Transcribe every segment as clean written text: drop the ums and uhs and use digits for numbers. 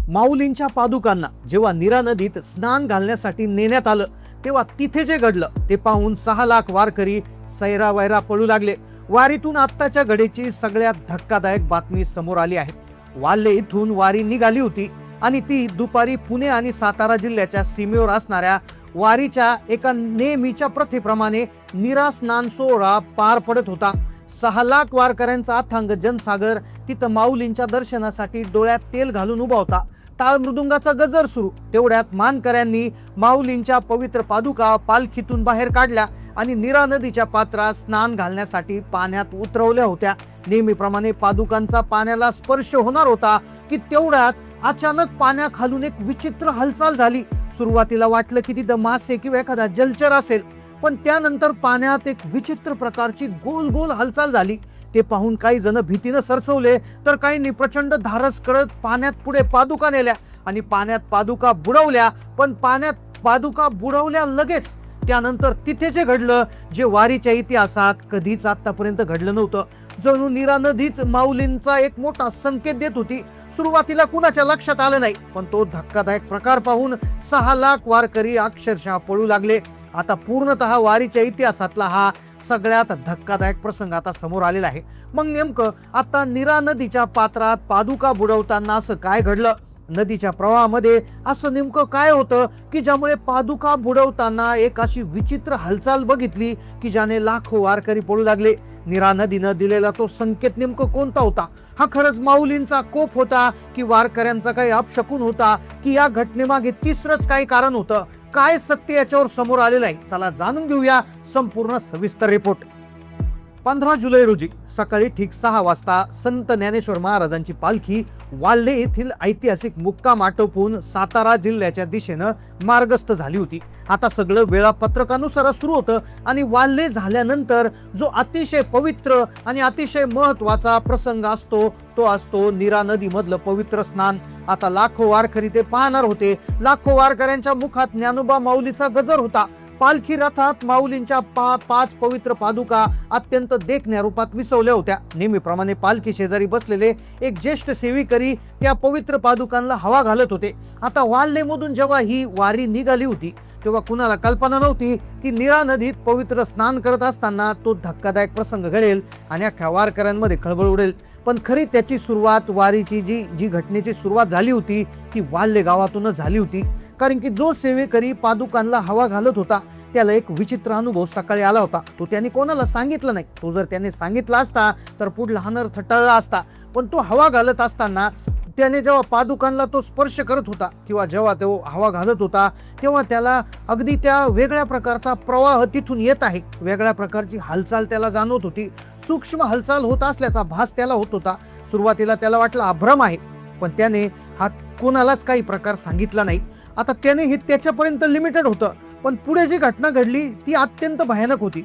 माऊलींच्या पादुकांना जेव्हा नीरा नदीत स्नान घालण्यासाठी नेण्यात आलं तेव्हा तिथे जे घडलं ते पाहून 6 लाख वारकरी सैरावैरा पळू लागले. वारीतून आत्ताच्या घडीची सगळ्यात धक्कादायक बातमी समोर आली आहे. वाल्हे इथून वारी निघाली होती आणि ती दुपारी पुणे आणि सातारा जिल्ह्याच्या सीमेवर असणाऱ्या वारीच्या एका नेहमीच्या प्रथेप्रमाणे नीरा स्नान सोहळा पार पडत होता. 6 लाख वारकऱ्यांचा अथांग जनसागर तिथं माऊलींच्या दर्शनासाठी डोळ्यात तेल घालून उभा होता. टाळ मृदुंगाचा गजर सुरू. तेवढ्यात मानकऱ्यांनी माऊलींच्या पवित्र पादुका पालखीतून बाहेर काढल्या आणि नीरा नदीच्या पात्रात स्नान घालण्यासाठी पाण्यात उतरवल्या होत्या. नेहमीप्रमाणे पादुकांचा पाण्याला स्पर्श होणार होता की तेवढ्यात अचानक पाण्याखालून एक विचित्र हालचाल झाली. सुरुवातीला वाटलं की तिथं मासे किंवा एखादा जलचर असेल, पण त्यानंतर पाण्यात एक विचित्र प्रकारची गोल गोल हालचाल झाली. ते पाहून काही जण भीतीनं सरसवले तर काहींनी प्रचंड धारस करत पाण्यात पुढे पादुका नेल्या आणि पाण्यात पादुका बुडवल्या. पण पाण्यात पादुका बुडवल्या लगेच त्यानंतर तिथे जे घडलं जे वारीच्या इतिहासात कधीच आतापर्यंत घडलं नव्हतं. जणू नीरा नदीच माऊलींचा एक मोठा संकेत देत होती. सुरुवातीला कुणाच्या लक्षात आलं नाही, पण तो धक्कादायक प्रकार पाहून 6 लाख वारकरी अक्षरशः पळू लागले. आता पूर्णतः वारीच्या इतिहासातला हा सगळ्यात धक्कादायक प्रसंग आता समोर आलेला आहे. मग नेमकं आता नीरा नदीच्या पात्रात पादुका बुडवताना असं काय घडलं? नदीच्या प्रवाहामध्ये असं नेमकं काय होतं की ज्यामुळे पादुका बुडवताना एक अशी विचित्र हालचाल बघितली की ज्याने लाखो वारकरी पळू लागले? नीरा नदीनं दिलेला तो संकेत नेमकं कोणता होता? हा खरंच माऊलींचा कोप होता की वारकऱ्यांचा काही अपशकुन होता की या घटनेमागे तिसरंच काही कारण होतं? काय सत्य याच्यावर समोर आलेलं आहे? चला जाणून घेऊया संपूर्ण सविस्तर रिपोर्ट. 15 जुलै रोजी सकाळी ठीक 6 वाजता संत ज्ञानेश्वर महाराजांची पालखी वाल्हे येथील ऐतिहासिक मुक्काम आटोपून सातारा जिल्ह्याच्या दिशेनं मार्गस्थ झाली होती. आता सगळं वेळापत्रकानुसार सुरू होतं आणि वाल्हे झाल्यानंतर जो अतिशय पवित्र आणि अतिशय महत्वाचा प्रसंग असतो तो असतो नीरा नदी मधलं पवित्र स्नान. आता लाखो वारकरी ते पाहणार होते. लाखो वारकऱ्यांच्या मुखात ज्ञानोबा माऊलीचा गजर होता. पालखी रथात माऊलींच्या 5 पवित्र पादुका अत्यंत देखण्या रूपात विसवल्या होत्या. नेहमीप्रमाणे पालखी शेजारी बसलेले एक ज्येष्ठ सेविकरी त्या पवित्र पादुकांना हवा घालत होते. आता वाल्हेमधून जेव्हा ही वारी निघाली होती तेव्हा कुणाला कल्पना नव्हती की नीरा नदीत पवित्र स्नान करत असताना तो धक्कादायक प्रसंग घडेल आणि अख्ख्या वारकऱ्यांमध्ये खळबळ उडेल. पण खरी त्याची सुरुवात वारीची जी घटनेची सुरुवात झाली होती ती वाल्हे गावातूनच झाली होती. कारण की जो सेवेकरी पादुकांना हवा घालत होता त्याला एक विचित्र अनुभव सकाळी आला होता. तो त्याने कोणाला सांगितलं नाही. तो जर त्याने सांगितला असता तर पुढला अनर्थ टळला असता. पण तो हवा घालत असताना त्याने जेव्हा पादुकांना तो स्पर्श करत होता किंवा जेव्हा तो हवा घालत होता तेव्हा त्याला अगदी त्या वेगळ्या प्रकारचा प्रवाह तिथून येत आहे. वेगळ्या प्रकारची हालचाल त्याला जाणवत होती. सूक्ष्म हालचाल होत असल्याचा भास त्याला होत होता. सुरुवातीला त्याला वाटलं अभ्रम आहे, पण त्याने हा कोणालाच काही प्रकार सांगितला नाही. आता त्याने हे त्याच्यापर्यंत लिमिटेड होतं. पण पुढे जी घटना घडली ती अत्यंत भयानक होती.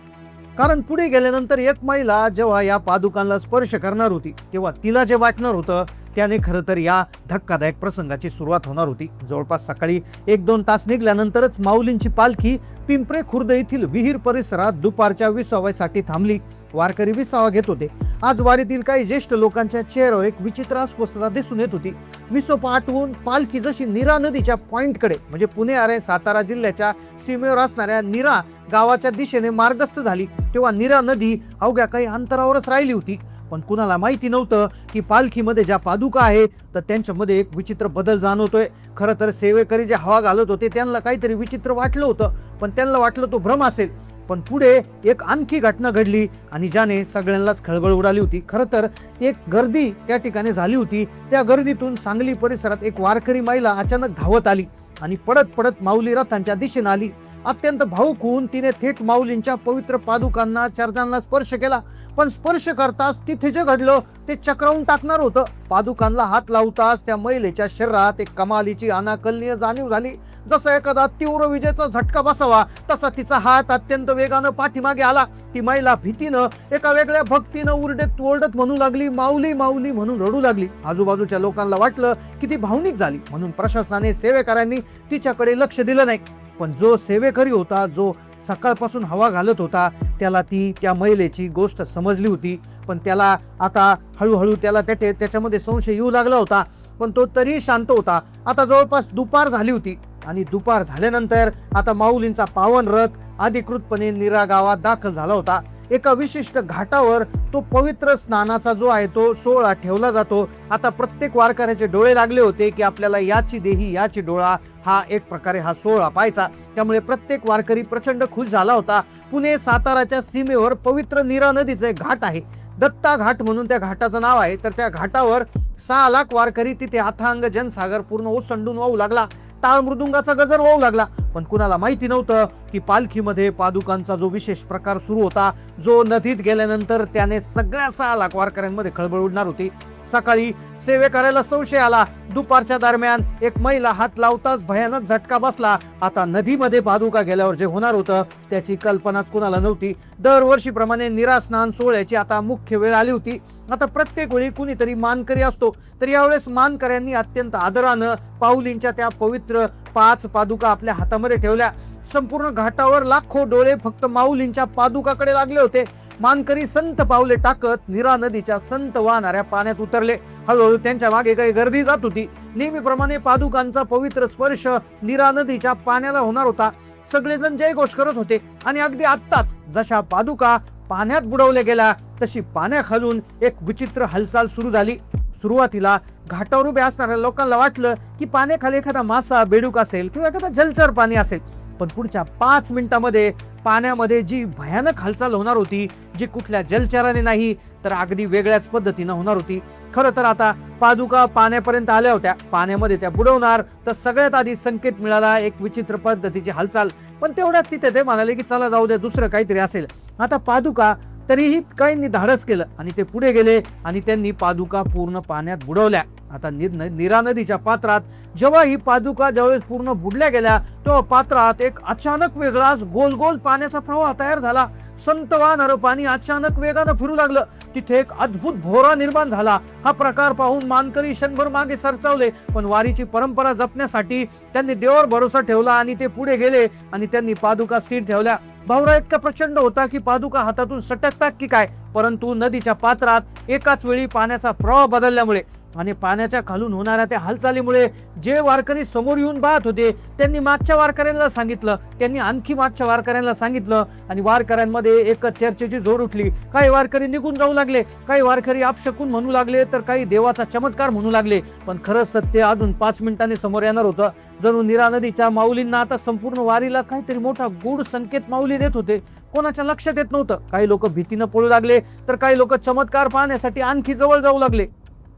कारण पुढे गेल्यानंतर एक महिला जेव्हा या पादुकांना स्पर्श करणार होती तेव्हा तिला जे वाटणार होतं त्याने खरं तर या धक्कादायक प्रसंगाची सुरुवात होणार होती. जवळपास सकाळी 1-2 तास निघाल्यानंतरच माऊलींची पालखी पिंपरे खुर्द येथील विहीर परिसरात दुपारच्या विसाव्यासाठी थांबली. वारकरी विसावा घेत होते. आज वारीतील काही ज्येष्ठ लोकांच्या चेहऱ्यावर एक विचित्र अस्वस्थता दिसून येत होती. विसोपा आटवून पालखी जशी नीरा नदीच्या पॉइंटकडे म्हणजे पुणे आणि सातारा जिल्ह्याच्या सीमेवर असणाऱ्या नीरा गावाच्या दिशेने मार्गस्थ झाली तेव्हा नीरा नदी अवघ्या काही अंतरावरच राहिली होती. पण कुणाला माहिती नव्हतं की पालखीमध्ये ज्या पादुका आहेत तर त्यांच्यामध्ये एक विचित्र बदल जाणवतोय. खरं तर सेवेकरी जे हवा घालत होते त्यांना काहीतरी विचित्र वाटलं होतं, पण त्यांना वाटलं तो भ्रम असेल. पण पुढे एक आणखी घटना घडली आणि ज्याने सगळ्यांनाच खळबळ उडाली होती. खरं तर एक गर्दी त्या ठिकाणी झाली होती. त्या गर्दीतून सांगली परिसरात एक वारकरी महिला अचानक धावत आली आणि पडत पडत माऊली रथांच्या दिशेने आली. अत्यंत भावुक होऊन तिने थेट माऊलींच्या पवित्र पादुकांना चरणांना स्पर्श केला. पण स्पर्श करताच तिथे जे घडलं ते चक्रावून टाकणार होतं. पादुकांना हात लावताच त्या महिलेच्या शरीरात एक कमालीची अनाकलनीय जाणीव झाली. जसा एखादा तीव्र विजेचा झटका बसावा तसा तिचा हात अत्यंत वेगानं पाठीमागे आला. ती महिला भीतीनं एका वेगळ्या भक्तीनं ओरडत म्हणू लागली, माऊली माऊली म्हणून रडू लागली. आजूबाजूच्या लोकांना वाटलं की ती भावनिक झाली म्हणून प्रशासनाने सेवेकऱ्यांनी तिच्याकडे लक्ष दिलं नाही. पण जो सेवेकरी होता, जो सकाळपासून हवा घालत होता, त्याला ती त्या महिलेची गोष्ट समजली होती. पण त्याला आता हळूहळू त्याला त्याच्यामध्ये संशय येऊ लागला होता, पण तो तरी शांत होता. आता जवळपास दुपार झाली होती आणि दुपार झाल्यानंतर आता माऊलींचा पावन रथ अधिकृतपणे नीरा गावात दाखल झाला होता. एका विशिष्ट घाटावर तो पवित्र स्नानाचा जो आहे तो सोहळा ठेवला जातो. आता प्रत्येक वारकऱ्याचे डोळे लागले होते की आपल्याला याची देही याची डोळा हा एक प्रकारे हा सोहळा पाहायचा. त्यामुळे प्रत्येक वारकरी प्रचंड खुश झाला होता. पुणे साताराच्या सीमेवर पवित्र नीरा नदीचे घाट आहे, दत्ता घाट म्हणून त्या घाटाचं नाव आहे. तर त्या घाटावर 6 लाख वारकरी तिथे अथांग जनसागर पूर्ण ओसंडून वाहू लागला. टाळ मृदुंगाचा गजर वाहू लागला. पण कुणाला माहिती नव्हतं की पालखीमध्ये पादुकांचा जो विशेष प्रकार सुरू होता, जो नदीत गेल्यानंतर त्याने सगळ्या 6 लाख वारकऱ्यांमध्ये खळबळ उडणार होती. सकाळी सेवेकऱ्याला संशय आला. दुपारच्या दरम्यान एक महिला हात लावताच भयानक झटका बसला. आता नदीमध्ये पादुका गेल्यावर जे होणार होतं त्याची कल्पनाच कुणाला नव्हती. दरवर्षीप्रमाणे नीरा स्नान सोहळ्याची आता मुख्य वेळ आली होती. आता प्रत्येक वेळी कुणीतरी मानकरी असतो, तर यावेळेस मानकऱ्यांनी अत्यंत आदरानं पाऊलींच्या त्या पवित्र 5 पादुका आपल्या हातामध्ये ठेवल्या. संपूर्ण घाटावर लाखो डोळे फक्त माऊलींच्या पादुकाकडे लागले होते. मानकरी संत पावले टाकत नीरा नदीच्या संत वाहणाऱ्या पाण्यात उतरले. हळूहळू त्यांच्या मागे काही गर्दी जात होती. नेहमीप्रमाणे पादुकांचा पवित्र स्पर्श नीरा नदीच्या पाण्याला होणार होता. सगळेजण जयघोष करत होते आणि अगदी आत्ताच जशा पादुका पाण्यात बुडवल्या गेल्या तशी पाण्याखालून एक विचित्र हालचाल सुरू झाली. सुरुवातीला घाटावर उभे असणाऱ्या लोकांना वाटलं की पाण्याखाली एखादा मासा बेडूक असेल किंवा एखादा जलचर पाणी असेल. पण पुढच्या 5 मिनिटांमध्ये पाण्यामध्ये जी भयानक हालचाल होणार होती, जी कुठल्या जलचराने नाही तर अगदी वेगळ्याच पद्धतीनं होणार होती. खरं तर आता पादुका पाण्यापर्यंत आल्या होत्या, पाण्यामध्ये त्या बुडवणार, तर सगळ्यात आधी संकेत मिळाला एक विचित्र पद्धतीची हालचाल. पण तेवढ्यात तिथे ते म्हणाले की चला जाऊ दे, दुसरं काहीतरी असेल. आता पादुका तरीही काहींनी धाडस केलं आणि ते पुढे गेले आणि त्यांनी पादुका पूर्ण पाण्यात बुडवल्या. आता नीरा नदीच्या पात्रात जेव्हा ही पादुका ज्यावेळेस पूर्ण बुडल्या गेल्या तेव्हा पात्रात एक अचानक वेगळाच गोल गोल पाण्याचा प्रवाह तयार झाला. संत वाहणारं पाणी अचानक वेगानं फिरू लागलं. तिथे एक अद्भुत भोवरा निर्माण झाला. हा प्रकार पाहून मानकरी क्षणभर मागे सरसावले, पण वारीची परंपरा जपण्यासाठी त्यांनी देवावर भरोसा ठेवला आणि ते पुढे गेले आणि त्यांनी पादुका स्थिर ठेवल्या. भोवरा इतका प्रचंड होता की पादुका हातातून सटकतात की काय, परंतु नदीच्या पात्रात एकाच वेळी पाण्याचा प्रवाह बदलल्यामुळे आणि पाण्याच्या खालून होणाऱ्या त्या हालचालीमुळे जे वारकरी समोर येऊन पाहत होते त्यांनी मागच्या वारकऱ्यांना सांगितलं, त्यांनी आणखी मागच्या वारकऱ्यांना सांगितलं आणि वारकऱ्यांमध्ये एक चर्चेची जोर उठली. काही वारकरी निघून जाऊ लागले, काही वारकरी अपशकुन म्हणू लागले, तर काही देवाचा चमत्कार म्हणू लागले. पण खरं सत्य अजून 5 मिनिटांनी समोर येणार होतं. जणू नीरा नदीच्या माऊलींना आता संपूर्ण वारीला काहीतरी मोठा गूढ संकेत माऊली देत होते. कोणाच्या लक्षात येत नव्हतं. काही लोक भीतीनं पळू लागले, तर काही लोक चमत्कार पाहण्यासाठी आणखी जवळ जाऊ लागले.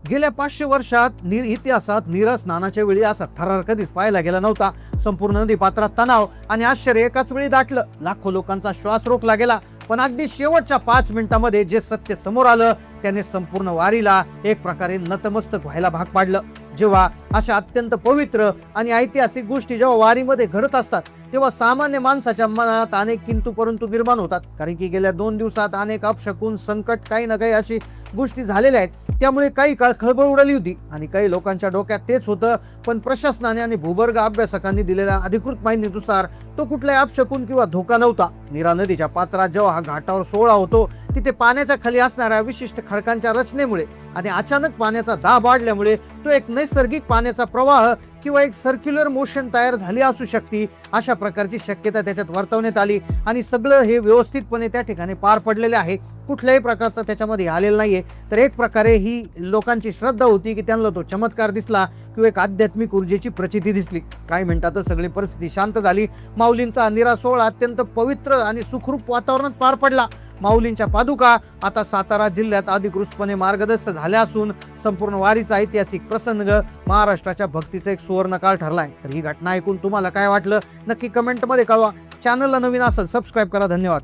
गेल्या 500 वर्षात इतिहासात नीरा स्नानाच्या वेळी असा थरार कधीच पाहायला गेला नव्हता. संपूर्ण नदी पात्रात तणाव आणि आश्चर्य एकाच वेळी दाटलं. लाखो लोकांचा श्वास रोखला गेला. पण अगदी शेवटच्या 5 मिनिटांमध्ये जे सत्य समोर आलं त्याने संपूर्ण वारीला एक प्रकारे नतमस्तक व्हायला भाग पाडलं. जेव्हा अशा अत्यंत पवित्र आणि ऐतिहासिक गोष्टी जेव्हा वारीमध्ये घडत असतात तेव्हा सामान्य माणसाच्या मनात अनेक किंतु परंतु निर्माण होतात. कारण की गेल्या 2 दिवसात अनेक अपशकुन संकट काही ना काही अशी गोष्टी झालेल्या आहेत. त्यामुळे काही काळ खळबळ उडाली होती आणि काही लोकांच्या डोक्यात तेच होतं. पण प्रशासनाने आणि भूवर्ग अभ्यासकांनी दिलेल्या अधिकृत माहितीनुसार तो कुठलाही अपशकुन किंवा धोका नव्हता. नीरा नदीच्या पात्रात जेव्हा हा घाटावर सोहळा होतो तिथे पाण्याच्या खाली असणाऱ्या विशिष्ट खडकांच्या रचनेमुळे आणि अचानक पाण्याचा दाब वाढल्यामुळे तो एक नैसर्गिक पाण्याचा प्रवाह किंवा एक सर्क्युलर मोशन तयार झाली असू शकते, अशा प्रकारची शक्यता त्याच्यात वर्तवण्यात आली आणि सगळं हे व्यवस्थितपणे त्या ठिकाणी पार पडलेले आहे. कुठल्याही प्रकारचा त्याच्यामध्ये आलेला नाहीये. तर एक प्रकारे ही लोकांची श्रद्धा होती की त्यांना तो चमत्कार दिसला किंवा एक आध्यात्मिक ऊर्जेची प्रचिती दिसली. काही मिनिटातच सगळी परिस्थिती शांत झाली. माऊलींचा नीरा सोहळा अत्यंत पवित्र आणि सुखरूप वातावरणात पार पडला. माऊलींच्या पादुका आता सातारा जिल्ह्यात अधिकृतपणे मार्गदर्शक झाल्या असून संपूर्ण वारीचा ऐतिहासिक प्रसंग महाराष्ट्राच्या भक्तीचा एक सुवर्णकाळ ठरलाय. तर ही घटना ऐकून तुम्हाला काय वाटलं नक्की कमेंटमध्ये कळवा. चॅनलला नवीन असेल सबस्क्राईब करा. धन्यवाद.